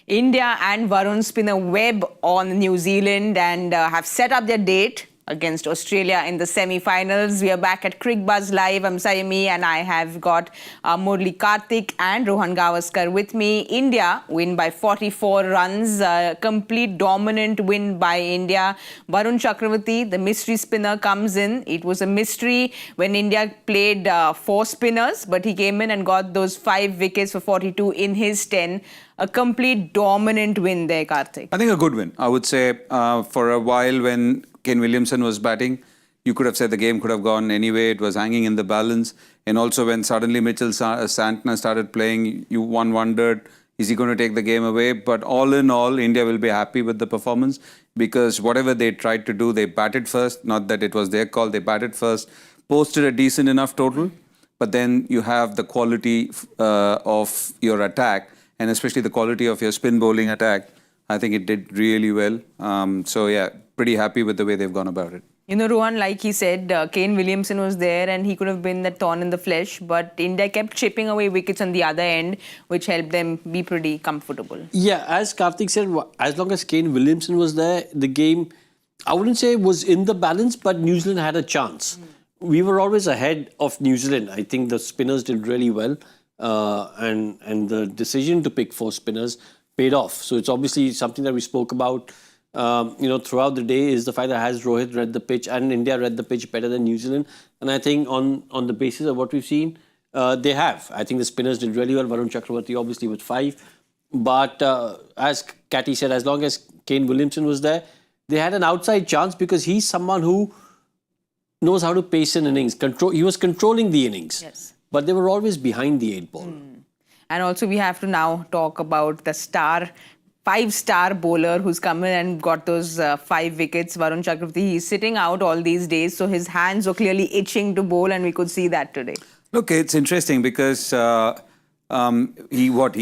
India and Varun spin a web on New Zealand and have set up their date against Australia in the semi-finals. We are back at Cricbuzz Live. I'm Saiyami and I have got Murali Kartik and Rohan Gavaskar with me. India win by 44 runs. Complete dominant win by India. Varun Chakaravarthy, the mystery spinner, comes in. It was a mystery when India played 4 spinners, but he came in and got those 5 wickets for 42 in his 10. A complete dominant win there, Kartik. I think a good win. I would say for a while when Kane Williamson was batting, you could have said the game could have gone anyway. It was hanging in the balance. And also when suddenly Mitchell Santner started playing, one wondered, is he going to take the game away? But all in all, India will be happy with the performance because whatever they tried to do, they batted first. Not that it was their call, they batted first, posted a decent enough total. But then you have the quality of your attack, and especially the quality of your spin bowling attack. I think it did really well. So yeah, pretty happy with the way they've gone about it. You know, Rohan, like he said, Kane Williamson was there and he could have been the thorn in the flesh, but India kept chipping away wickets on the other end, which helped them be pretty comfortable. Yeah, as Kartik said, as long as Kane Williamson was there, the game, I wouldn't say was in the balance, but New Zealand had a chance. We were always ahead of New Zealand. I think the spinners did really well. And the decision to pick 4 spinners paid off. So it's obviously something that we spoke about, throughout the day, is the fact that has Rohit read the pitch and India read the pitch better than New Zealand. And I think on the basis of what we've seen, they have. I think the spinners did really well. Varun Chakaravarthy obviously with 5. But as Catty said, as long as Kane Williamson was there, they had an outside chance because he's someone who knows how to pace an innings. He was controlling the innings. Yes. But they were always behind the 8 ball. And also we have to now talk about the 5-star bowler who's come in and got those 5 wickets. Varun Chakaravarthy, he's sitting out all these days, so his hands were clearly itching to bowl, and we could see that today. Look, it's interesting because he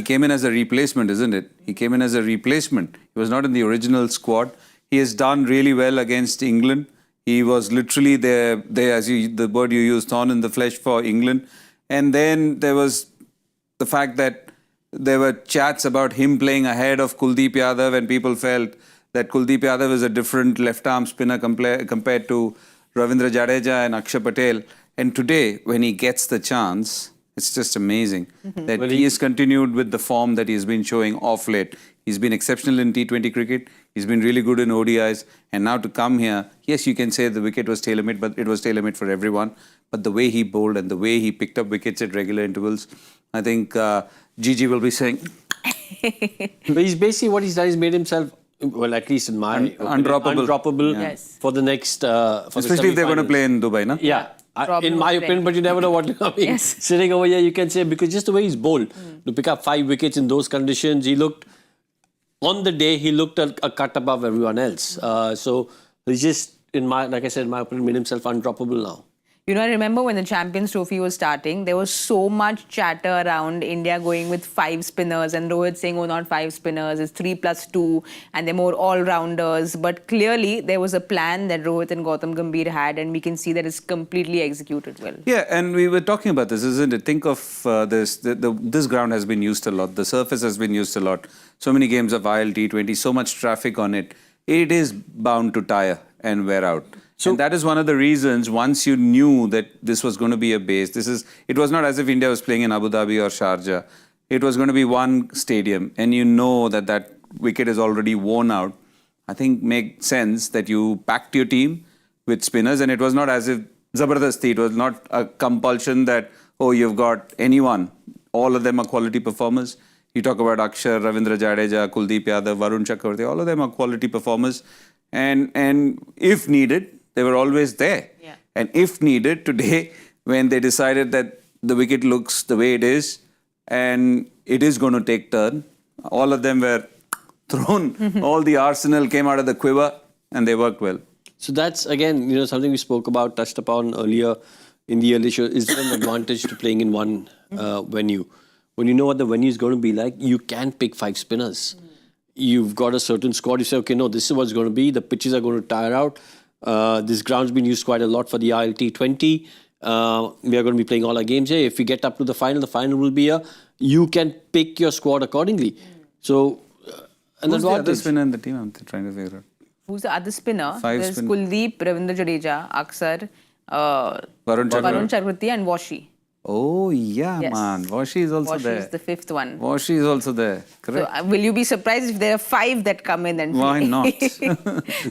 came in as a replacement, isn't it? He came in as a replacement. He was not in the original squad. He has done really well against England. He was literally there as the word you used, thorn in the flesh for England. And then there was the fact that there were chats about him playing ahead of Kuldeep Yadav, and people felt that Kuldeep Yadav is a different left-arm spinner compared to Ravindra Jadeja and Axar Patel. And today, when he gets the chance, it's just amazing that he has continued with the form that he's been showing off late. He's been exceptional in T20 cricket. He's been really good in ODIs. And now to come here, yes, you can say the wicket was tailor-made, but it was tailor-made for everyone. But the way he bowled and the way he picked up wickets at regular intervals, I think Gigi will be saying. But he's basically what he's done is made himself, well, at least in my opinion, undroppable Yes. for the next. Especially if they're going to play in Dubai, no? Yeah. In my opinion, but you never know what I mean. Yes. Sitting over here, you can say, because just the way he's bowled, to pick up 5 wickets in those conditions, he looked, on the day, he looked a cut above everyone else. So he's just, like I said, in my opinion, made himself undroppable now. You know, I remember when the Champions Trophy was starting, there was so much chatter around India going with 5 spinners and Rohit saying, oh, not 5 spinners, it's 3+2 and they're more all-rounders. But clearly, there was a plan that Rohit and Gautam Gambhir had, and we can see that it's completely executed well. Yeah, and we were talking about this, isn't it? Think of this. This ground has been used a lot. The surface has been used a lot. So many games of ILT20, so much traffic on it. It is bound to tire and wear out. So, and that is one of the reasons, once you knew that this was going to be a base, it was not as if India was playing in Abu Dhabi or Sharjah. It was going to be one stadium, and you know that wicket is already worn out. I think makes sense that you packed your team with spinners, and it was not as if Zabardasti, it was not a compulsion that, oh, you've got anyone. All of them are quality performers. You talk about Axar, Ravindra Jadeja, Kuldeep Yadav, Varun Chakaravarthy, all of them are quality performers. And if needed, they were always there. Yeah. And if needed, today, when they decided that the wicket looks the way it is, and it is going to take turn, all of them were thrown. All the arsenal came out of the quiver, and they worked well. So that's, again, something we spoke about, touched upon earlier in the early show, is an advantage to playing in one venue. When you know what the venue is going to be like, you can pick 5 spinners. You've got a certain squad. You say, okay, no, this is what's going to be. The pitches are going to tire out. This ground's been used quite a lot for the ILT20. We are going to be playing all our games here. If we get up to the final will be here. You can pick your squad accordingly. So an Who's the other advantage. spinner in the team? I'm trying to figure out. Who's the other spinner? Five There's spin- Kuldeep, Ravindra Jadeja, Axar, Varun Varun Chakaravarthy. Chakaravarthy and Washi. Oh, yeah, Yes. man. Washi is also Washi there. is the fifth one. Washi is also there. So, Correct. will you be surprised if there are 5 that come in and Why play? not?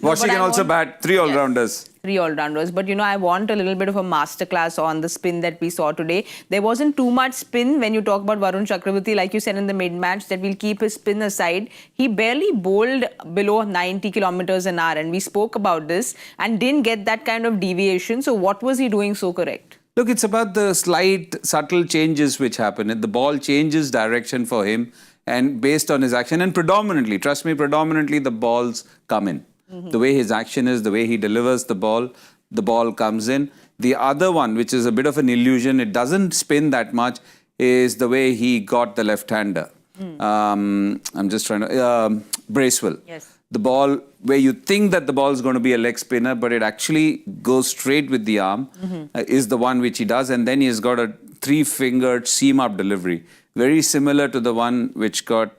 Washi can also bat 3 all-rounders. 3 all-rounders. But, I want a little bit of a masterclass on the spin that we saw today. There wasn't too much spin when you talk about Varun Chakaravarthy, like you said in the mid-match, that we'll keep his spin aside. He barely bowled below 90 kilometers an hour, and we spoke about this, and didn't get that kind of deviation. So what was he doing so correct? Look, it's about the slight, subtle changes which happen. The ball changes direction for him and based on his action. And predominantly, trust me, predominantly the balls come in. The way his action is, the way he delivers the ball comes in. The other one, which is a bit of an illusion, it doesn't spin that much, is the way he got the left-hander. I'm just trying to... Bracewell. Yes. The ball where you think that the ball is going to be a leg spinner, but it actually goes straight with the arm, is the one which he does. And then he's got a 3-fingered seam-up delivery, very similar to the one which got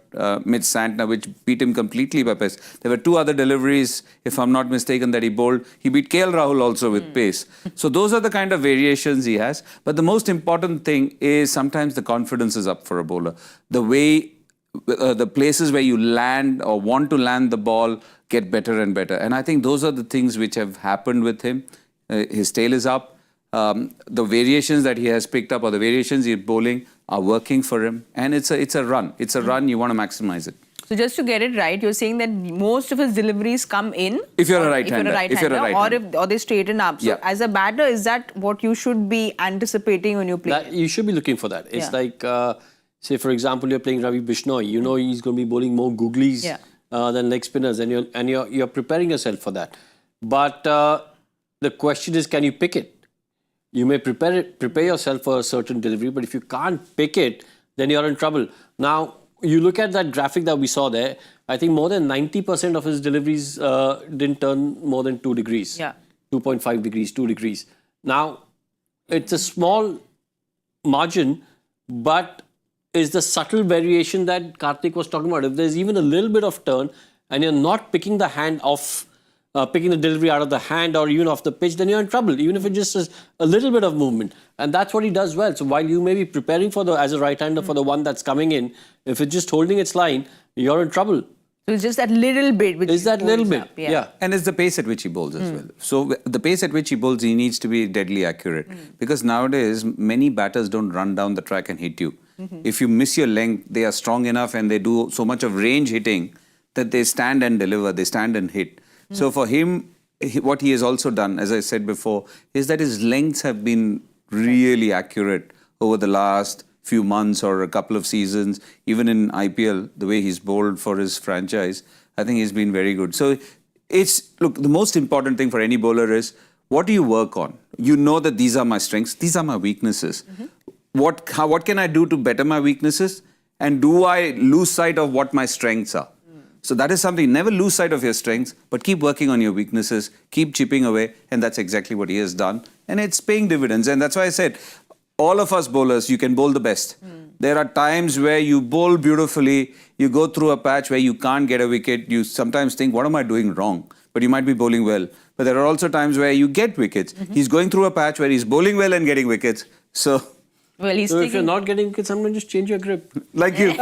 Mitch Santner, which beat him completely by pace. There were 2 other deliveries, if I'm not mistaken, that he bowled. He beat KL Rahul also with pace. So those are the kind of variations he has. But the most important thing is sometimes the confidence is up for a bowler. The way the places where you land or want to land the ball get better and better. And I think those are the things which have happened with him. His tail is up. The variations that he has picked up or the variations he's bowling are working for him. And it's a run. It's a run. You want to maximize it. So just to get it right, you're saying that most of his deliveries come in. If you're a right-hander. Or they straighten up. So as a batter, is that what you should be anticipating when you play? You should be looking for that. It's like, say, for example, you're playing Ravi Bishnoi. You know he's going to be bowling more googlies than leg spinners, and you're preparing yourself for that. But the question is, can you pick it? You may prepare yourself for a certain delivery, but if you can't pick it, then you're in trouble. Now, you look at that graphic that we saw there, I think more than 90% of his deliveries didn't turn more than 2 degrees. 2.5 degrees, 2 degrees. Now, it's a small margin, but is the subtle variation that Kartik was talking about. If there's even a little bit of turn and you're not picking the hand off, picking the delivery out of the hand or even off the pitch, then you're in trouble, even if it just is a little bit of movement. And that's what he does well. So while you may be preparing for as a right-hander for the one that's coming in, if it's just holding its line, you're in trouble. So it's just that little bit which is that little bit, up, yeah. And it's the pace at which he bowls as well. So the pace at which he bowls, he needs to be deadly accurate. Because nowadays, many batters don't run down the track and hit you. If you miss your length, they are strong enough and they do so much of range hitting that they stand and deliver, they stand and hit. So for him, what he has also done, as I said before, is that his lengths have been really accurate over the last few months or a couple of seasons. Even in IPL, the way he's bowled for his franchise, I think he's been very good. So look, the most important thing for any bowler is, what do you work on? You know that these are my strengths, these are my weaknesses. What can I do to better my weaknesses? And do I lose sight of what my strengths are? So that is something, never lose sight of your strengths, but keep working on your weaknesses, keep chipping away, and that's exactly what he has done. And it's paying dividends. And that's why I said, all of us bowlers, you can bowl the best. There are times where you bowl beautifully, you go through a patch where you can't get a wicket, you sometimes think, what am I doing wrong? But you might be bowling well. But there are also times where you get wickets. He's going through a patch where he's bowling well and getting wickets. So if you're not getting wickets, I'm going to just change your grip. Like you.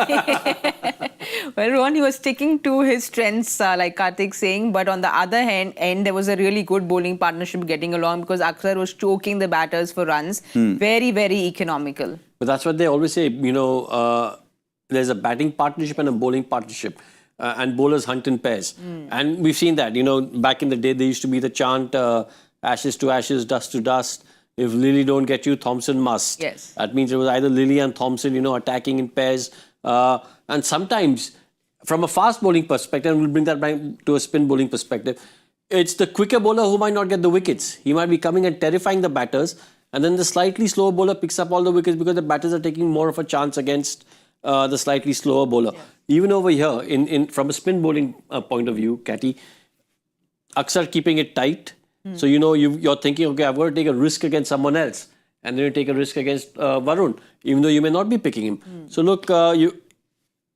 Well, Rohan, he was sticking to his strengths, like Kartik saying, but on the other hand, there was a really good bowling partnership getting along because Axar was choking the batters for runs. Very, very economical. But that's what they always say, there's a batting partnership and a bowling partnership. And bowlers hunt in pairs. And we've seen that, back in the day, there used to be the chant, ashes to ashes, dust to dust. If Lily don't get you, Thompson must. Yes. That means it was either Lily and Thompson, attacking in pairs. And sometimes, from a fast bowling perspective, and we'll bring that back to a spin bowling perspective, it's the quicker bowler who might not get the wickets. He might be coming and terrifying the batters. And then the slightly slower bowler picks up all the wickets because the batters are taking more of a chance against the slightly slower bowler. Yeah. Even over here, from a spin bowling point of view, Catty, Axar keeping it tight. So, you're thinking, okay, I've got to take a risk against someone else. And then you take a risk against Varun, even though you may not be picking him. So, look,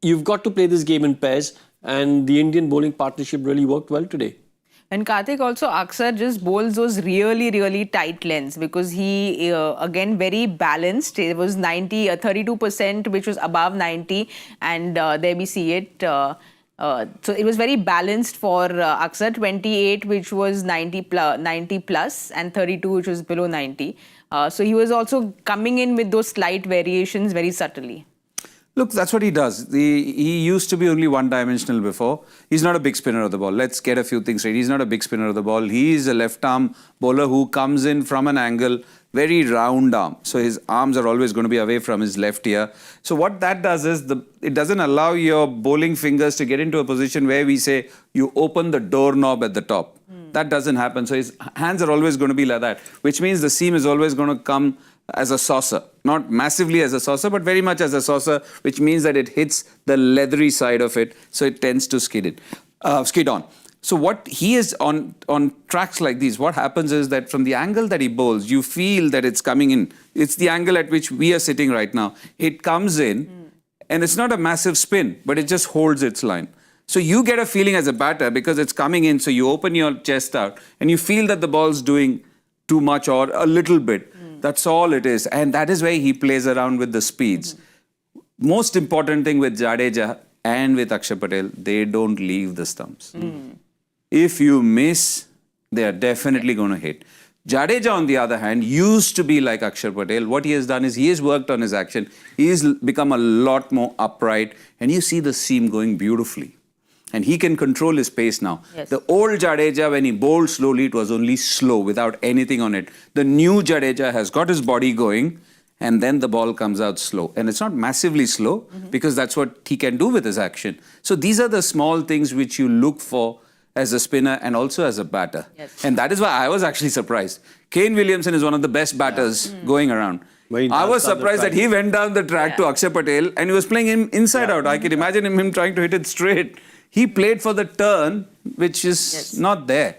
you've got to play this game in pairs. and the Indian bowling partnership really worked well today. And Kartik, also Axar just bowls those really, really tight lengths because he, again, very balanced. It was 32%, which was above 90. And there we see it. So it was very balanced for Axar, 28, which was 90 plus, and 32, which was below 90. So he was also coming in with those slight variations very subtly. Look, that's what he does. He used to be only one-dimensional before. He's not a big spinner of the ball. Let's get a few things right. He's not a big spinner of the ball. He's a left-arm bowler who comes in from an angle, very round arm. So his arms are always going to be away from his left ear. So what that does is, it doesn't allow your bowling fingers to get into a position where we say you open the doorknob at the top. That doesn't happen. So his hands are always going to be like that, which means the seam is always going to come as a saucer. Not massively as a saucer, but very much as a saucer, which means that it hits the leathery side of it, so it tends to skid on. So what he is on tracks like these, what happens is that from the angle that he bowls, you feel that it's coming in. It's the angle at which we are sitting right now. It comes in, and it's not a massive spin, but it just holds its line. So you get a feeling as a batter because it's coming in, so you open your chest out, and you feel that the ball's doing too much or a little bit. That's all it is. And that is where he plays around with the speeds. Most important thing with Jadeja and with Akshar Patel, they don't leave the stumps. If you miss, they are definitely going to hit. Jadeja, on the other hand, used to be like Akshar Patel. What he has done is he has worked on his action. He has become a lot more upright. And you see the seam going beautifully. And he can control his pace now. Yes. The old Jadeja, when he bowled slowly, it was only slow without anything on it. The new Jadeja has got his body going, and then the ball comes out slow. And it's not massively slow because that's what he can do with his action. So these are the small things which you look for as a spinner and also as a batter. Yes. And that is why I was actually surprised. Kane Williamson is one of the best batters going around. I was surprised that he went down the track to Akshar Patel and he was playing him inside out. I could imagine him trying to hit it straight. He played for the turn, which is not there.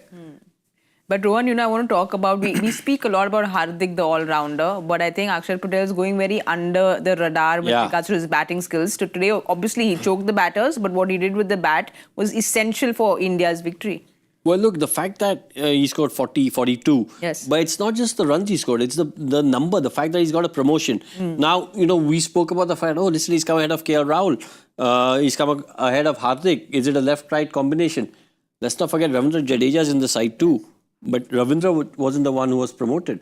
But Rohan, I want to talk about, we speak a lot about Hardik, the all-rounder, but I think Akshar Patel is going very under the radar with regards to his batting skills. So today, obviously, he choked the batters, but what he did with the bat was essential for India's victory. Well, look, the fact that he scored 40, 42, yes, but it's not just the runs he scored, it's the number, the fact that he's got a promotion. Now, we spoke about the fact, listen, he's come ahead of KL Rahul. He's come ahead of Hardik. Is it a left-right combination? Let's not forget, Ravindra Jadeja is in the side too. But Ravindra wasn't the one who was promoted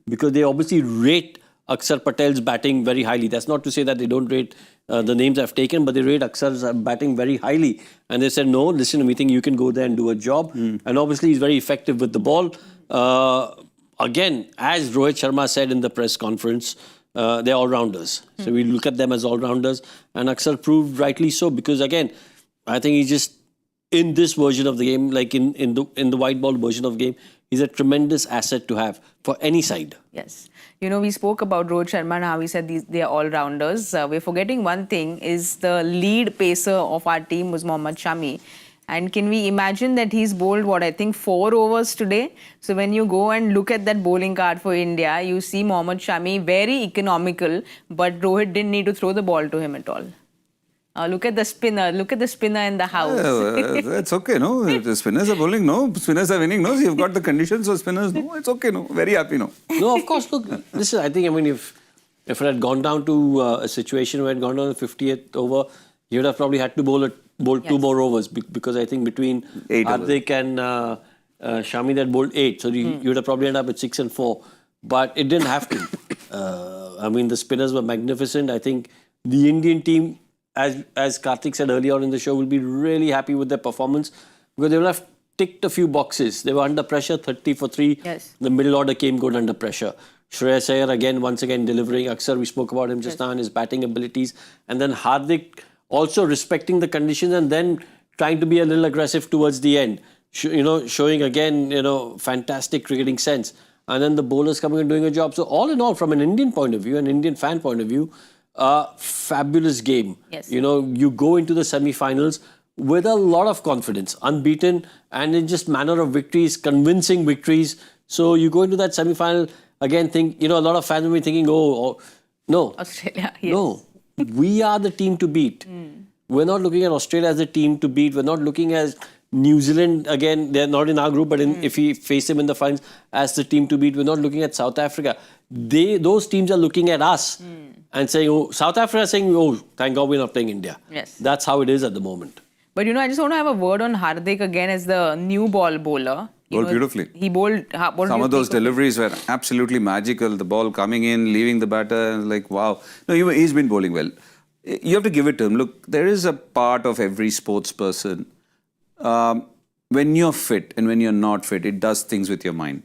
because they obviously rate Akshar Patel's batting very highly. That's not to say that they don't rate the names I've taken, but they rate Akshar's batting very highly. And they said, no, listen, we think you can go there and do a job. And obviously, he's very effective with the ball. Again, as Rohit Sharma said in the press conference, they're all-rounders. So we look at them as all-rounders. And Axar proved rightly so because, again, I think he's just, in this version of the game, like in the white ball version of the game, he's a tremendous asset to have for any side. Yes. We spoke about Rohit Sharma and how he said they are all-rounders. We're forgetting one thing is the lead pacer of our team was Mohammad Shami. And can we imagine that he's bowled, 4 overs today? So when you go and look at that bowling card for India, you see Mohammad Shami very economical, but Rohit didn't need to throw the ball to him at all. Look at the spinner. Look at the spinner in the house. It's okay, no? The spinners are bowling, no? Spinners are winning, no? You've got the conditions for spinners, no? It's okay, no? Very happy, no? No, of course. Look, listen, I think, if it had gone down to a situation where it had gone down to the 50th over, he would have probably had to bowl 2 more overs because I think between Hardik and Shami that bowled 8. So you would have probably ended up at 6 and 4. But it didn't have to. The spinners were magnificent. I think the Indian team, as Kartik said earlier on in the show, will be really happy with their performance because they will have ticked a few boxes. They were under pressure, 30 for 3. Yes. The middle order came good under pressure. Shreyas Iyer once again delivering. Axar, we spoke about him just now and his batting abilities. And then Hardik also respecting the conditions and then trying to be a little aggressive towards the end. Showing again, fantastic cricketing sense. And then the bowlers coming and doing a job. So all in all, from an Indian point of view, an Indian fan point of view, fabulous game. Yes. You go into the semi-finals with a lot of confidence, unbeaten, and in just manner of victories, convincing victories. So you go into that semi-final, again, a lot of fans will be thinking, no. Australia, yes. No. We are the team to beat. we're not looking at Australia as a team to beat. We're not looking at New Zealand, again, they're not in our group, but if we face them in the finals, as the team to beat. We're not looking at South Africa. Those teams are looking at us and saying, oh, South Africa is saying, oh, thank God we're not playing India. Yes. That's how it is at the moment. But, I just want to have a word on Hardik again as the new ball bowler. Bowled beautifully. He bowled... Some of those deliveries were absolutely magical. The ball coming in, leaving the batter, and like, wow. No, he's been bowling well. You have to give it to him. Look, there is a part of every sports person. When you're fit and when you're not fit, it does things with your mind.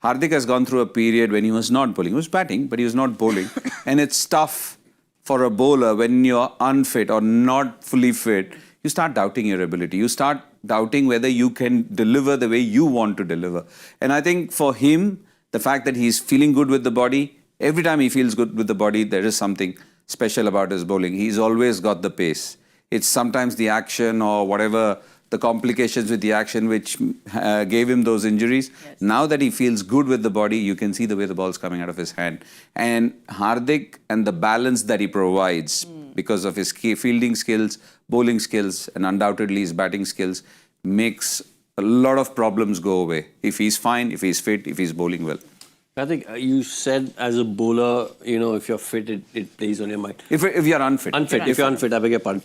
Hardik has gone through a period when he was not bowling. He was batting, but he was not bowling. And it's tough for a bowler when you're unfit or not fully fit. You start doubting your ability. You start doubting whether you can deliver the way you want to deliver. And I think for him, the fact that he's feeling good with the body, every time he feels good with the body, there is something special about his bowling. He's always got the pace. It's sometimes the action or whatever, the complications with the action which gave him those injuries. Yes. Now that he feels good with the body, you can see the way the ball's coming out of his hand. And Hardik and the balance that he provides because of his fielding skills, bowling skills, and undoubtedly his batting skills makes a lot of problems go away. If he's fine, if he's fit, if he's bowling well. I think you said as a bowler, if you're fit, it plays on your mind. If you're unfit. If you're unfit, I beg your pardon.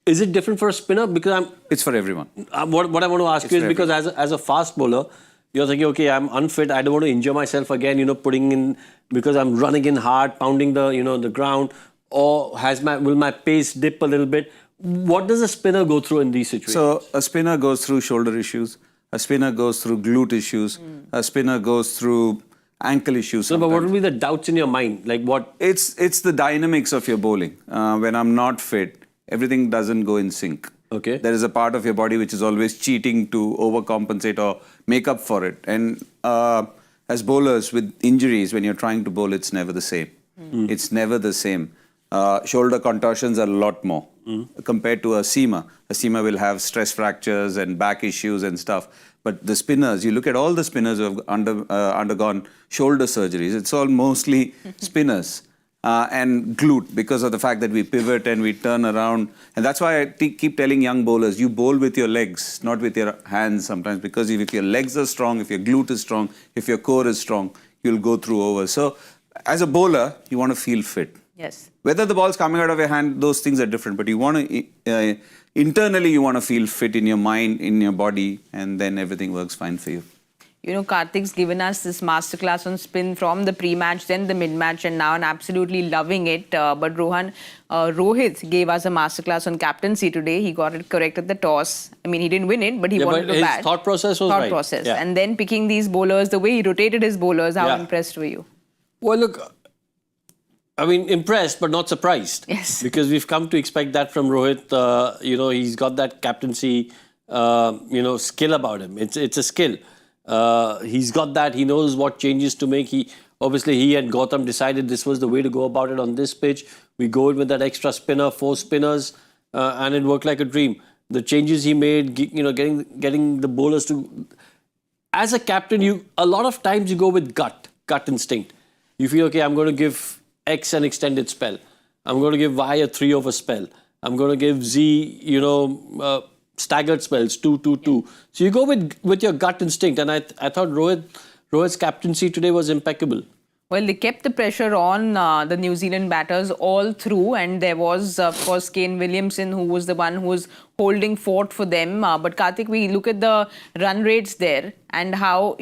Is it different for a spinner? Because it's for everyone. What I want to ask you is because as a fast bowler, you're thinking, okay, I'm unfit. I don't want to injure myself again. Putting in because I'm running in hard, pounding the ground, or will my pace dip a little bit? What does a spinner go through in these situations? So a spinner goes through shoulder issues. A spinner goes through glute issues. A spinner goes through ankle issues. So, but what will be the doubts in your mind? Like what? It's the dynamics of your bowling. When I'm not fit, everything doesn't go in sync. Okay. There is a part of your body which is always cheating to overcompensate or make up for it. And as bowlers with injuries, when you're trying to bowl, it's never the same. It's never the same. Shoulder contortions are a lot more compared to a seamer. A seamer will have stress fractures and back issues and stuff. But the spinners, you look at all the spinners who have undergone shoulder surgeries, it's all mostly spinners. And glute, because of the fact that we pivot and we turn around. And that's why I keep telling young bowlers, you bowl with your legs, not with your hands sometimes. Because if your legs are strong, if your glute is strong, if your core is strong, you'll go through over. So as a bowler, you want to feel fit. Yes. Whether the ball's coming out of your hand, those things are different. But you want to, internally, you want to feel fit in your mind, in your body, and then everything works fine for you. Kartik's given us this masterclass on spin from the pre-match, then the mid-match, and now I'm absolutely loving it. But Rohan, Rohit gave us a masterclass on captaincy today. He got it correct at the toss. I mean, he didn't win it, but he wanted to bat. His thought process was right. Process. Yeah. And then picking these bowlers, the way he rotated his bowlers, how impressed were you? Well, look, I mean, impressed, but not surprised. Yes. Because we've come to expect that from Rohit. He's got that captaincy, skill about him. It's a skill. He's got that. He knows what changes to make. He and Gautam decided this was the way to go about it on this pitch. We go in with that extra spinner, 4 spinners, and it worked like a dream. The changes he made, getting the bowlers to... As a captain, a lot of times you go with gut instinct. You feel, okay, I'm going to give X an extended spell. I'm going to give Y a 3-over spell. I'm going to give Z, staggered spells, 2-2-2. So you go with your gut instinct. And I thought Rohit's captaincy today was impeccable. Well, they kept the pressure on the New Zealand batters all through. And there was, of course, Kane Williamson, who was the one who was holding fort for them. But Kartik, we look at the run rates there and how,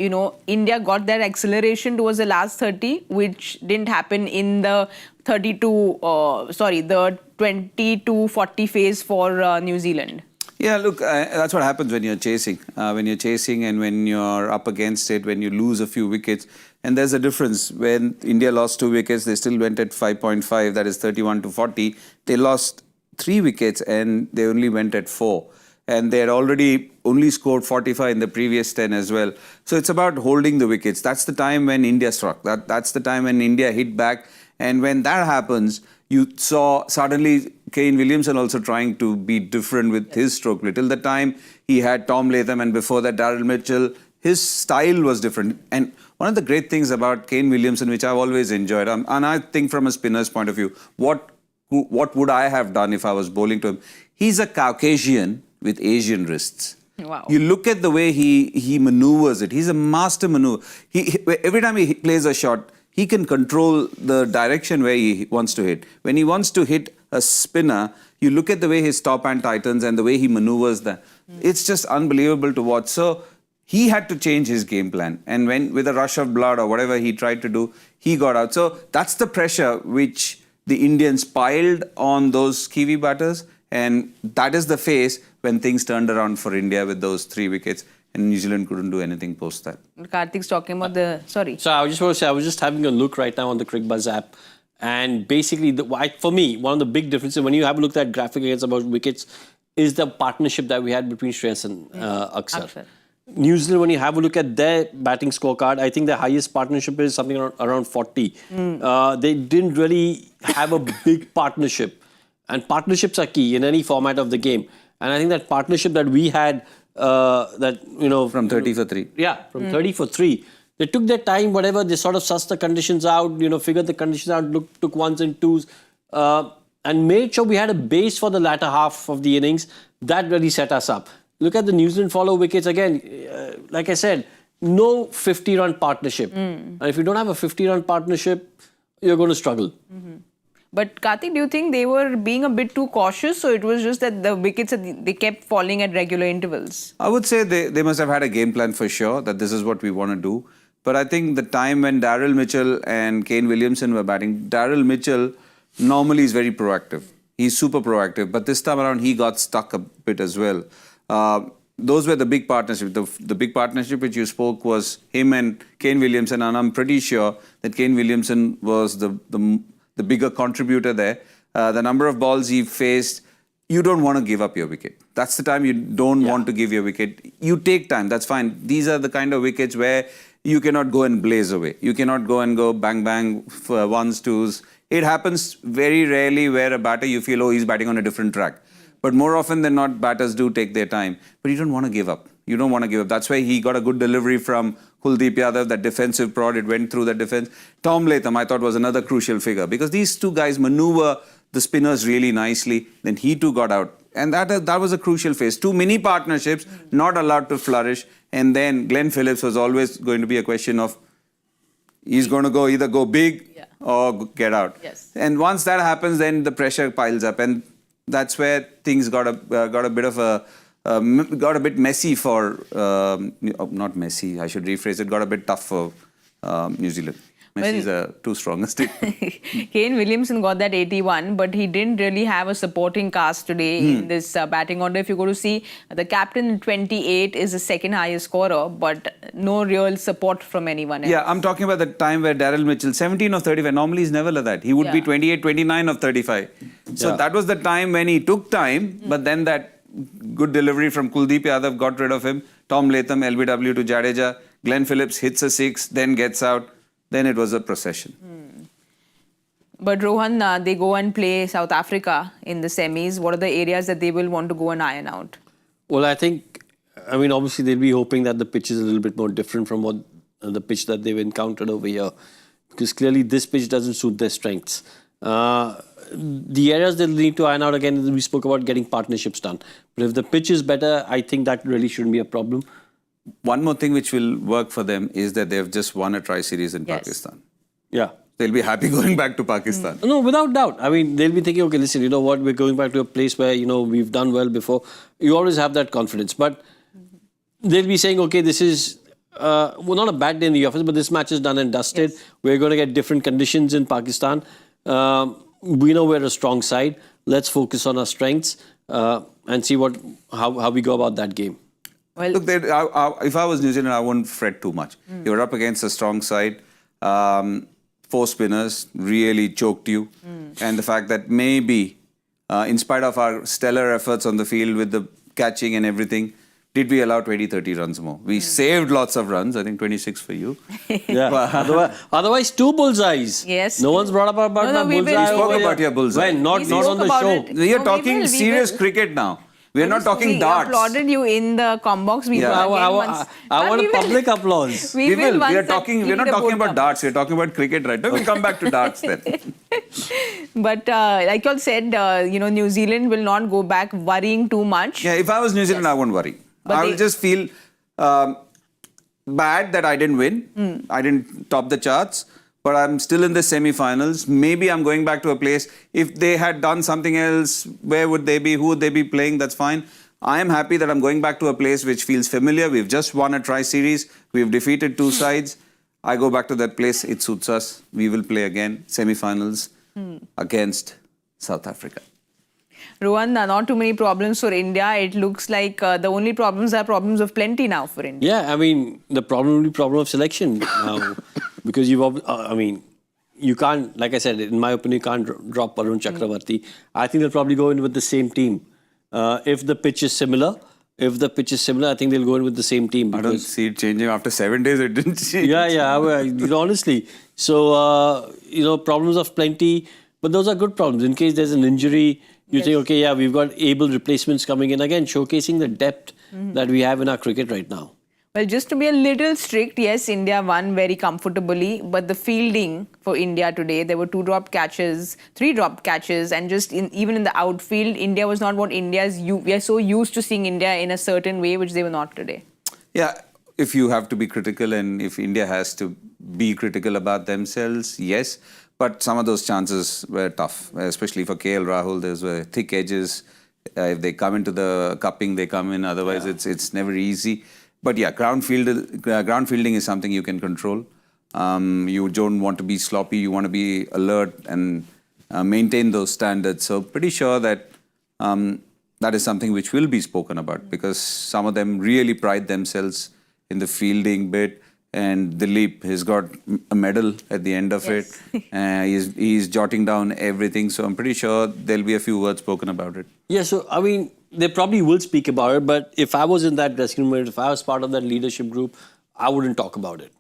India got that acceleration towards the last 30, which didn't happen in the the 22-40 phase for New Zealand. Yeah, look, that's what happens when you're chasing. When you're chasing and when you're up against it, when you lose a few wickets. And there's a difference. When India lost 2 wickets, they still went at 5.5, that is 31-40. They lost 3 wickets and they only went at 4. And they had already only scored 45 in the previous 10 as well. So it's about holding the wickets. That's the time when India struck. That's the time when India hit back. And when that happens, you saw suddenly Kane Williamson also trying to be different with his stroke play. Till the time he had Tom Latham and before that Darryl Mitchell, his style was different. And one of the great things about Kane Williamson, which I've always enjoyed, and I think from a spinner's point of view, what what would I have done if I was bowling to him? He's a Caucasian with Asian wrists. Wow. You look at the way he maneuvers it. He's a master maneuver. Every time he plays a shot, he can control the direction where he wants to hit. When he wants to hit a spinner, you look at the way his top hand tightens and the way he maneuvers that. It's just unbelievable to watch. So he had to change his game plan. And when with a rush of blood or whatever he tried to do, he got out. So that's the pressure which the Indians piled on those Kiwi batters. And that is the phase when things turned around for India with those 3 wickets. And New Zealand couldn't do anything post that. Kartik's talking about the... Sorry. So I just want to say, I was just having a look right now on the Cricbuzz app. And basically, for me, one of the big differences when you have a look at that graphic against about wickets is the partnership that we had between Shreyas and Axar. New Zealand, when you have a look at their batting scorecard, I think the highest partnership is something around 40. They didn't really have a big partnership. And partnerships are key in any format of the game. And I think that partnership that we had, From 30 for 3. Yeah, from 30 for 3. They took their time, whatever, they sort of sussed the conditions out, figured the conditions out, took ones and twos, and made sure we had a base for the latter half of the innings. That really set us up. Look at the New Zealand follow wickets again. Like I said, no 50-run partnership. And if you don't have a 50-run partnership, you're going to struggle. But Kartik, do you think they were being a bit too cautious? So it was just that the wickets, they kept falling at regular intervals? I would say they must have had a game plan for sure, that this is what we want to do. But I think the time when Daryl Mitchell and Kane Williamson were batting, Daryl Mitchell normally is very proactive. He's super proactive. But this time around, he got stuck a bit as well. Those were the big partnerships. The big partnership which you spoke was him and Kane Williamson. And I'm pretty sure that Kane Williamson was the bigger contributor there. The number of balls he faced, you don't want to give up your wicket. That's the time you don't want to give your wicket. You take time, that's fine. These are the kind of wickets where you cannot go and blaze away. You cannot go and go bang, bang for ones, twos. It happens very rarely where a batter, you feel, oh, he's batting on a different track. But more often than not, batters do take their time. But you don't want to give up. You don't want to give up. That's why he got a good delivery from Kuldeep Yadav, that defensive prod. It went through that defense. Tom Latham, I thought, was another crucial figure because these two guys maneuver the spinners really nicely. Then he too got out. And that was a crucial phase. Two mini partnerships, not allowed to flourish. And then Glenn Phillips was always going to be a question of he's going to either go big or get out. Yes. And once that happens, then the pressure piles up. And that's where things got a bit messy for, not messy, I should rephrase it, got a bit tough for New Zealand. Messi is a too strong a statement. Kane Williamson got that 81, but he didn't really have a supporting cast today in this batting order. If you go to see, the captain 28 is the second highest scorer, but no real support from anyone else. Yeah, I'm talking about the time where Daryl Mitchell, 17 of 35, normally he's never like that. He would be 28, 29 of 35. So that was the time when he took time, but then that good delivery from Kuldeep Yadav got rid of him. Tom Latham, LBW to Jadeja. Glenn Phillips hits a 6, then gets out. Then it was a procession. But Rohan, they go and play South Africa in the semis. What are the areas that they will want to go and iron out? Well, obviously they'll be hoping that the pitch is a little bit more different from what the pitch that they've encountered over here. Because clearly this pitch doesn't suit their strengths. The areas they'll need to iron out, again, we spoke about getting partnerships done. But if the pitch is better, I think that really shouldn't be a problem. One more thing which will work for them is that they've just won a tri-series in Pakistan. Yeah. They'll be happy going back to Pakistan. No, without doubt. I mean, they'll be thinking, okay, listen, you know what, we're going back to a place where, we've done well before. You always have that confidence. But they'll be saying, okay, this is, not a bad day in the office, but this match is done and dusted. Yes. We're going to get different conditions in Pakistan. We know we're a strong side. Let's focus on our strengths and see how we go about that game. Well, look, if I was New Zealand, I wouldn't fret too much. You're up against a strong side. 4 spinners really choked you. And the fact that maybe, in spite of our stellar efforts on the field with the catching and everything, did we allow 20, 30 runs more? We saved lots of runs, I think 26 for you. Yeah. Otherwise, 2 bullseyes. Yes. No one's brought up about my bullseye. We spoke about your bullseye. When? Not on the show. We are talking serious cricket now. We are not talking darts. We applauded you in the combox. We Yeah. will again once. I want We a will- public applause. We will. We are once talking. that We're not leaderboard talking about comes. darts. We're talking about cricket right now. We'll come back to darts then. But like you all said, New Zealand will not go back worrying too much. Yeah, if I was New Zealand, I won't worry. But I will just feel bad that I didn't win. I didn't top the charts, but I'm still in the semi-finals. Maybe I'm going back to a place. If they had done something else, where would they be? Who would they be playing? That's fine. I am happy that I'm going back to a place which feels familiar. We've just won a tri-series. We've defeated 2 sides. I go back to that place. It suits us. We will play again, semi-finals against South Africa. Rohan, not too many problems for India. It looks like the only problems are problems of plenty now for India. Yeah, I mean, the problem will be problem of selection now. Because you can't, like I said, in my opinion, you can't drop Varun Chakaravarthy. I think they'll probably go in with the same team. If the pitch is similar, I think they'll go in with the same team. I don't see it changing after 7 days. It didn't change. Yeah, honestly. So, problems of plenty, but those are good problems. In case there's an injury, you think, okay, yeah, we've got able replacements coming in. Again, showcasing the depth that we have in our cricket right now. Well, just to be a little strict, yes, India won very comfortably, but the fielding for India today, there were 2 dropped catches, 3 dropped catches, and just even in the outfield, India was not what we are so used to seeing India in a certain way, which they were not today. Yeah, if you have to be critical and if India has to be critical about themselves, yes. But some of those chances were tough, especially for KL Rahul. There were thick edges. If they come into the cupping, they come in. Otherwise, it's never easy. But yeah, ground fielding is something you can control. You don't want to be sloppy. You want to be alert and maintain those standards. So pretty sure that that is something which will be spoken about because some of them really pride themselves in the fielding bit. And Dilip has got a medal at the end of it. He's jotting down everything. So I'm pretty sure there'll be a few words spoken about it. Yeah, so I mean, they probably will speak about it. But if I was in that dressing room, if I was part of that leadership group, I wouldn't talk about it.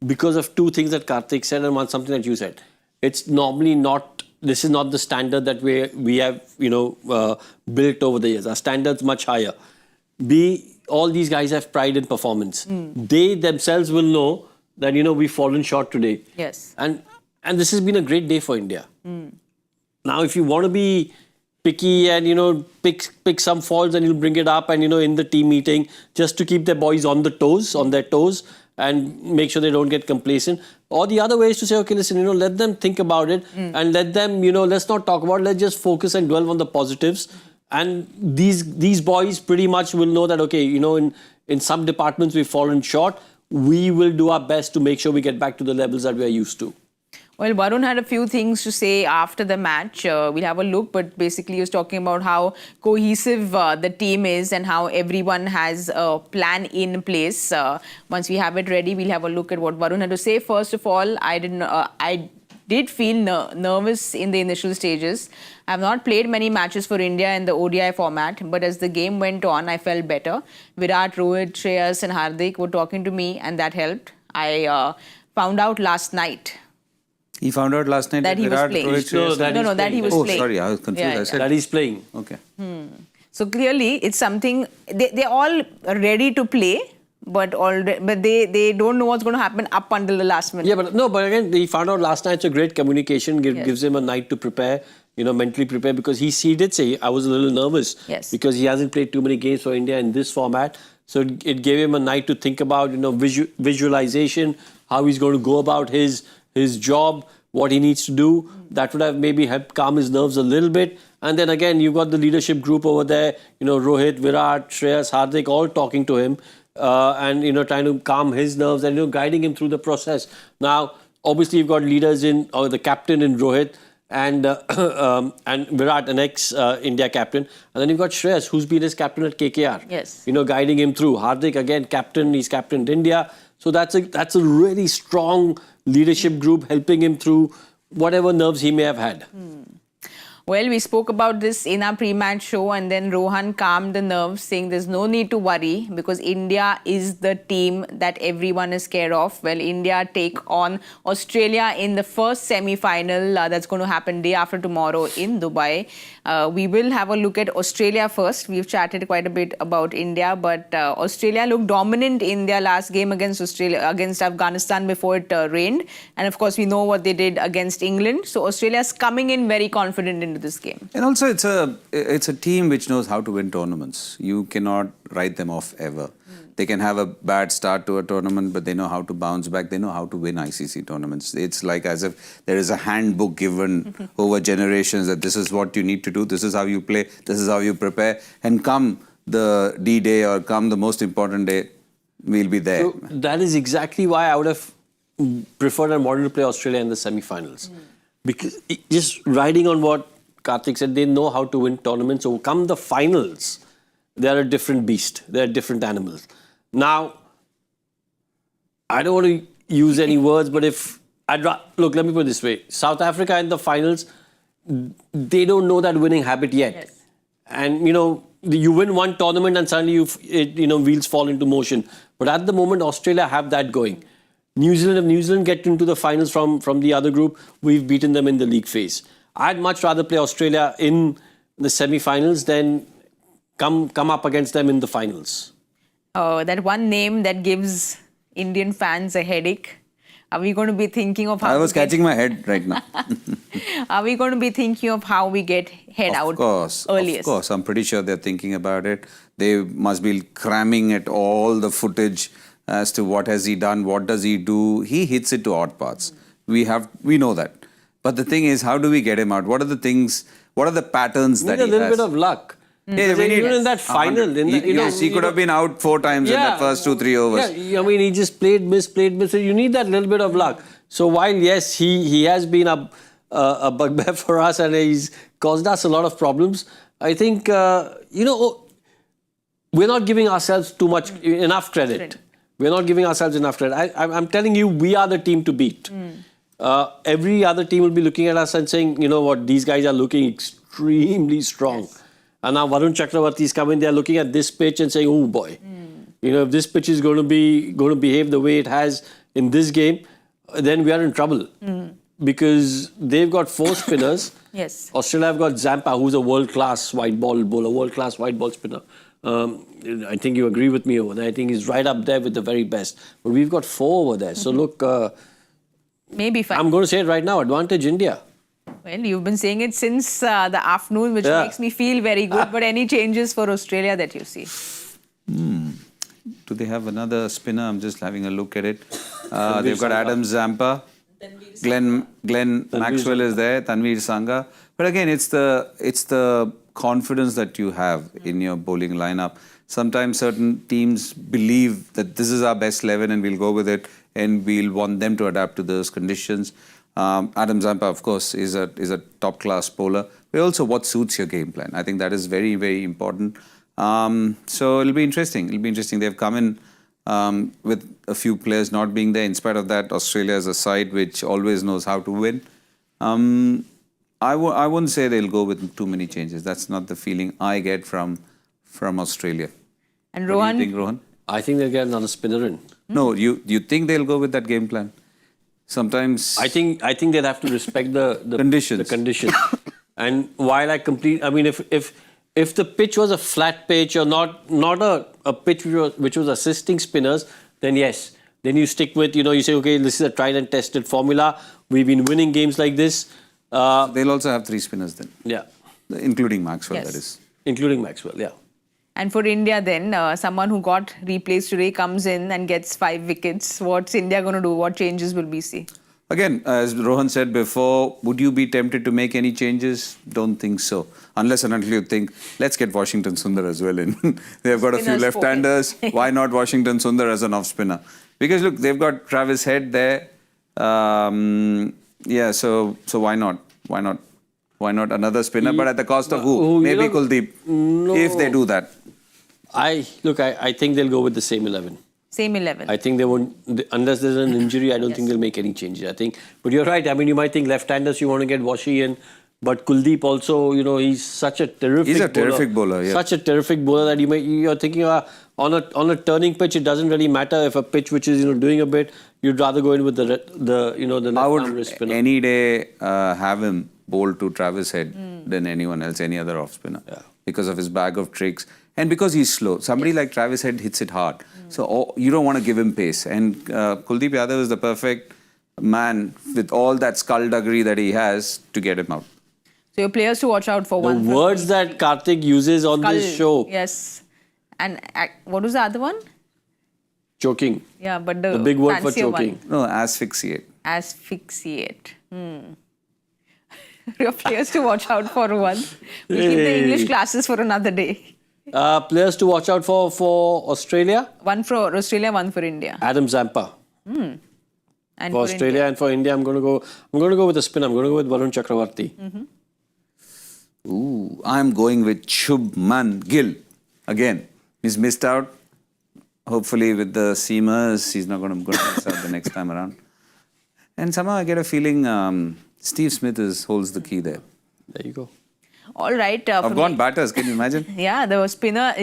Because of 2 things that Kartik said and something that you said. It's normally not, this is not the standard that we have, built over the years. Our standard's much higher. All these guys have pride in performance. They themselves will know that, we've fallen short today. Yes. And this has been a great day for India. Now, if you want to be picky and, pick some faults and you'll bring it up and, in the team meeting, just to keep their boys on their toes and make sure they don't get complacent. Or the other way is to say, okay, listen, let them think about it and let them, let's not talk about it. Let's just focus and dwell on the positives. And these boys pretty much will know that, okay, in some departments we've fallen short. We will do our best to make sure we get back to the levels that we are used to. Well, Varun had a few things to say after the match. We'll have a look, but basically he was talking about how cohesive the team is and how everyone has a plan in place. Once we have it ready, we'll have a look at what Varun had to say. First of all, I did feel nervous in the initial stages. I have not played many matches for India in the ODI format, but as the game went on, I felt better. Virat, Rohit, Shreyas and Hardik were talking to me and that helped. I found out last night. He found out last night that he was playing. That he was playing. Oh, sorry, I was confused. I said that he's playing. Okay. So clearly, it's something, they're all ready to play. But they don't know what's going to happen up until the last minute. Yeah, but again, he found out last night. It's a great communication. Gives him a night to prepare, mentally prepare. Because he did say, I was a little nervous. Yes. Because he hasn't played too many games for India in this format. So it gave him a night to think about, visualization, how he's going to go about his job, what he needs to do. That would have maybe helped calm his nerves a little bit. And then again, you've got the leadership group over there. Rohit, Virat, Shreyas, Hardik, all talking to him. And trying to calm his nerves and guiding him through the process. Now, obviously, you've got leaders or the captain in Rohit and Virat, an ex-India captain, and then you've got Shreyas, who's been his captain at KKR. Yes. Guiding him through. Hardik again, captain. He's captained India. So that's a really strong leadership group helping him through whatever nerves he may have had. Well, we spoke about this in our pre-match show, and then Rohan calmed the nerves, saying there's no need to worry because India is the team that everyone is scared of. Well, India take on Australia in the first semi-final that's going to happen day after tomorrow in Dubai. We will have a look at Australia first. We've chatted quite a bit about India, but Australia looked dominant in their last game against Afghanistan before it rained. And of course, we know what they did against England. So Australia's coming in very confident into this game. And also, it's a team which knows how to win tournaments. You cannot write them off ever. They can have a bad start to a tournament, but they know how to bounce back. They know how to win ICC tournaments. It's like as if there is a handbook given over generations that this is what you need to do, this is how you play, this is how you prepare. And come the D-Day or come the most important day, we'll be there. So that is exactly why I would have preferred and wanted to play Australia in the semi-finals. Because just riding on what Kartik said, they know how to win tournaments. So come the finals, they're a different beast. They're different animals. Now, I don't want to use any words, but look, let me put it this way. South Africa in the finals, they don't know that winning habit yet. Yes. And, you win one tournament and suddenly wheels fall into motion. But at the moment, Australia have that going. If New Zealand get into the finals from the other group, we've beaten them in the league phase. I'd much rather play Australia in the semi-finals than come up against them in the finals. Oh, that one name that gives Indian fans a headache. Are we going to be thinking of how... I was catching my head right now. Are we going to be thinking of how we get head out earliest? Of course. I'm pretty sure they're thinking about it. They must be cramming at all the footage as to what has he done, what does he do. He hits it to odd parts. We know that. But the thing is, how do we get him out? What are the patterns that he has? We need a little bit of luck. Yeah, we need even in that final. He could have been out 4 times in the first 2-3 overs. Yeah, he just played, missed. So you need that little bit of luck. So while, yes, he has been a bugbear for us and he's caused us a lot of problems, I think, we're not giving ourselves enough credit. We're not giving ourselves enough credit. I'm telling you, we are the team to beat. Every other team will be looking at us and saying, you know what, these guys are looking extremely strong. Yes. And now Varun Chakaravarthy is coming, they're looking at this pitch and saying, oh boy, if this pitch is going to behave the way it has in this game, then we are in trouble. Because they've got 4 spinners. Yes. Australia have got Zampa, who's a world-class white ball bowler, world-class white ball spinner. I think you agree with me over there. I think he's right up there with the very best. But we've got 4 over there. So look, maybe 5. I'm going to say it right now, advantage India. Well, you've been saying it since the afternoon, which makes me feel very good. But any changes for Australia that you see? Do they have another spinner? I'm just having a look at it. They've got Adam Zampa. Glenn Maxwell is there. Tanveer Sangha. But again, it's the confidence that you have in your bowling lineup. Sometimes certain teams believe that this is our best 11 and we'll go with it and we'll want them to adapt to those conditions. Adam Zampa, of course, is a top-class bowler. But also what suits your game plan. I think that is very, very important. So it'll be interesting. They've come in with a few players not being there. In spite of that, Australia is a side which always knows how to win. I wouldn't say they'll go with too many changes. That's not the feeling I get from Australia. And Rohan? What do you think, Rohan? I think they'll get another spinner in. No, you think they'll go with that game plan? Sometimes... I think they'll have to respect the conditions. The conditions. And while if the pitch was a flat pitch or not a pitch which was assisting spinners, then yes. Then you stick with, you say, okay, this is a tried and tested formula. We've been winning games like this. They'll also have 3 spinners then. Yeah. Including Maxwell, that is. Including Maxwell, yeah. And for India then, someone who got replaced today comes in and gets 5 wickets. What's India going to do? What changes will we see? Again, as Rohan said before, would you be tempted to make any changes? Don't think so. Unless and until you think, let's get Washington Sundar as well in. They've got a few left-handers. Why not Washington Sundar as an off-spinner? Because look, they've got Travis Head there. So why not? Why not another spinner? But at the cost of who? Maybe Kuldeep, if they do that. I think they'll go with the same 11. Same 11. I think they won't, unless there's an injury, I don't think they'll make any changes. But you're right. You might think left-handers, you want to get Washi in. But Kuldeep also, he's such a terrific He's a bowler. terrific bowler, yeah. Such a terrific bowler that you're thinking on a turning pitch, it doesn't really matter if a pitch which is doing a bit. You'd rather go in with the left I arm would wrist spinner. any day have him bowl to Travis Head than anyone else, any other off spinner. Yeah. Because of his bag of tricks and because he's slow. Somebody like Travis Head hits it hard. So you don't want to give him pace. And Kuldeep Yadav is the perfect man with all that skullduggery that he has to get him out. So your players to watch out for The one. words that Kartik uses on this show. Yes. And what was the other one? Choking. Yeah, but the big word for fancier choking. one. No, asphyxiate. Asphyxiate. Your players to watch out for one. We'll keep the English classes for another day. Players to watch out for Australia. One for Australia, one for India. Adam Zampa. And For Australia and for India, I'm going to go with a spin. I'm going to go with Varun Chakaravarthy. Ooh, I'm going with Shubman Gill. Again, he's missed out. Hopefully with the seamers, he's not going to miss out the next time around. And somehow I get a feeling Steve Smith holds the key there. There you go. All right. I've gone batters, can you imagine? Yeah, the spinner,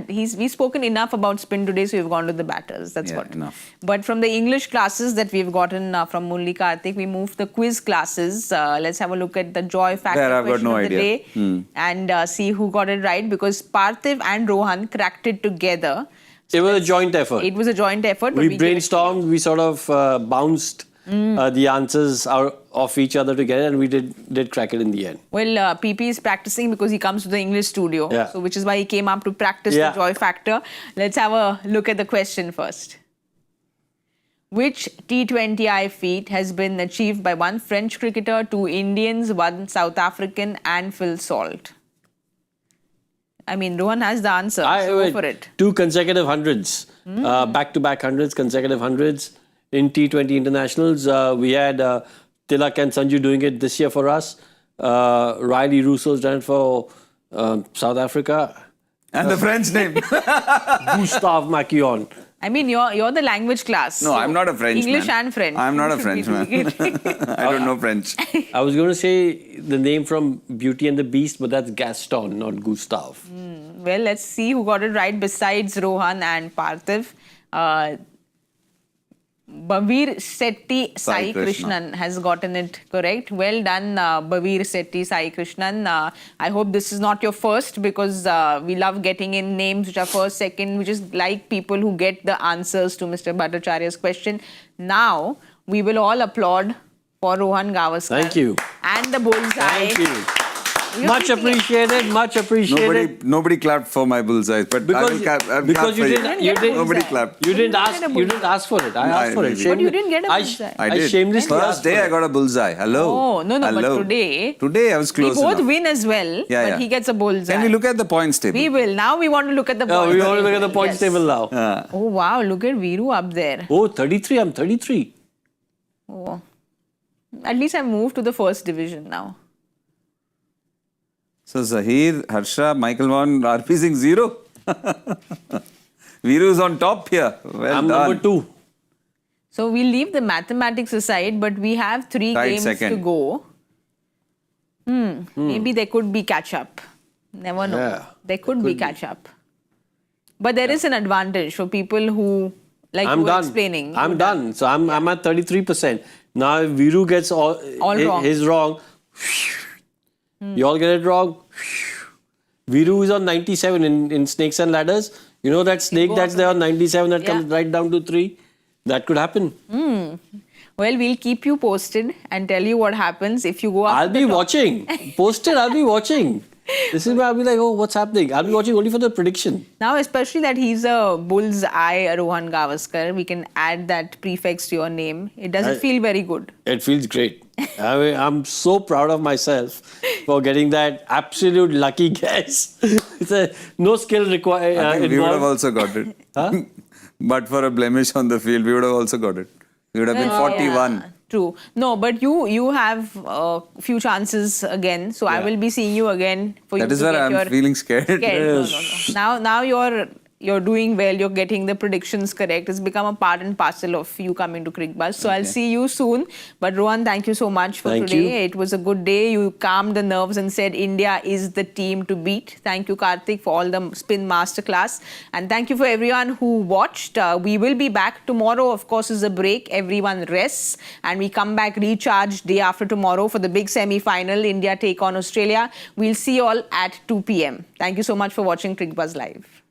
we've spoken enough about spin today, so we've gone to the batters. That's Yeah, what. enough. But from the English classes that we've gotten from Murali Kartik, we move to the quiz classes. Let's have a look at the joy factor There, I've got question no of the idea. day and see who got it right, because Parthiv and Rohan cracked it together. It was a joint effort. It was a joint effort. But We gave it to you. brainstormed, we sort of bounced the answers out of each other together, and we did crack it in the end. Well, PP is practicing because he comes to the English studio, Yeah. so which is why he came up to practice Yeah. the joy factor. Let's have a look at the question first. Which T20I feat has been achieved by one French cricketer, two Indians, one South African, and Phil Salt? I mean, Rohan has the answer, so go for it. 2 consecutive hundreds, back-to-back hundreds, consecutive hundreds in T20 internationals. We had Tilak and Sanju doing it this year for us. Riley Russo's done it for South Africa. And the French name. Gustave Maquion. I mean, you're the language class. No, so I'm not a Frenchman. English and French. I'm not a You should be Frenchman. doing it. I don't know French. I was going to say the name from Beauty and the Beast, but that's Gaston, not Gustave. Well, let's see who got it right besides Rohan and Parthiv. Bhavir Setti Sai Krishnan has gotten it correct. Well done, Bhavir Setti Sai Krishnan. I hope this is not your first, because we love getting in names which are first, second. We just like people who get the answers to Mr. Bhattacharya's question. Now, we will all applaud for Rohan Gavaskar. Thank you. And the bullseye. Thank you. You're Much thinking- appreciated, much appreciated. Nobody clapped for my bullseye, but I will clap Because for you you. didn't, get a bullseye. Nobody clapped. You didn't get a ask for it. I asked for it. But you didn't get a I bullseye. I did. shamelessly First asked for day I it. got a bullseye. Hello. Oh, no, Hello. but today... Today I was We close both enough. win as well, but he gets a bullseye. Can we look at the points table? We will. Now we want to look at the Oh, points we want to look at the points Yes. table now. Oh, wow. Look at Viru up there. Oh, 33. I'm 33. Oh. At least I've moved to the first division now. So Zahir, Harsha, Michael Vaughan, RP Singh 0. Viru's on top here. Well I'm done. number 2. So we'll leave the mathematics aside, but we have 3 Tied games to second. go. Maybe there could be catch-up. Never know. Yeah, there could be catch-up. But there is an advantage for people who, like I'm you were done. explaining. I'm done. So I'm at 33%. Now if Viru gets all wrong. his wrong, you all get it wrong. Viru is on 97 in Snakes and Ladders. You know that snake that's there on 97 that comes right down to 3? That could happen. Well, we'll keep you posted and tell you what happens if you go up. I'll be watching. Posted, I'll be watching. This is where I'll be like, oh, what's happening? I'll be watching only for the prediction. Now, especially that he's a bull's eye, Rohan Gavaskar, we can add that prefix to your name. It doesn't feel very good. It feels great. I mean, I'm so proud of myself for getting that absolute lucky guess. It's no skill required. I think we would have involved. also got it. But for a blemish on the field, we would have also got it. We would have been 41. Yeah, true. No, but you have a few chances again. So I will be seeing you again for That you is to where get I'm your feeling scared. scared. No. Now you're you're doing well, you're getting the predictions correct. It's become a part and parcel of you coming to Cricbuzz. So I'll see you soon. But Rohan, thank you so much for Thank today. you. It was a good day. You calmed the nerves and said India is the team to beat. Thank you, Kartik, for all the spin masterclass. And thank you for everyone who watched. We will be back tomorrow. Of course, is a break. Everyone rests. And we come back recharged day after tomorrow for the big semi-final. India take on Australia. We'll see you all at 2 p.m. Thank you so much for watching Cricbuzz Live.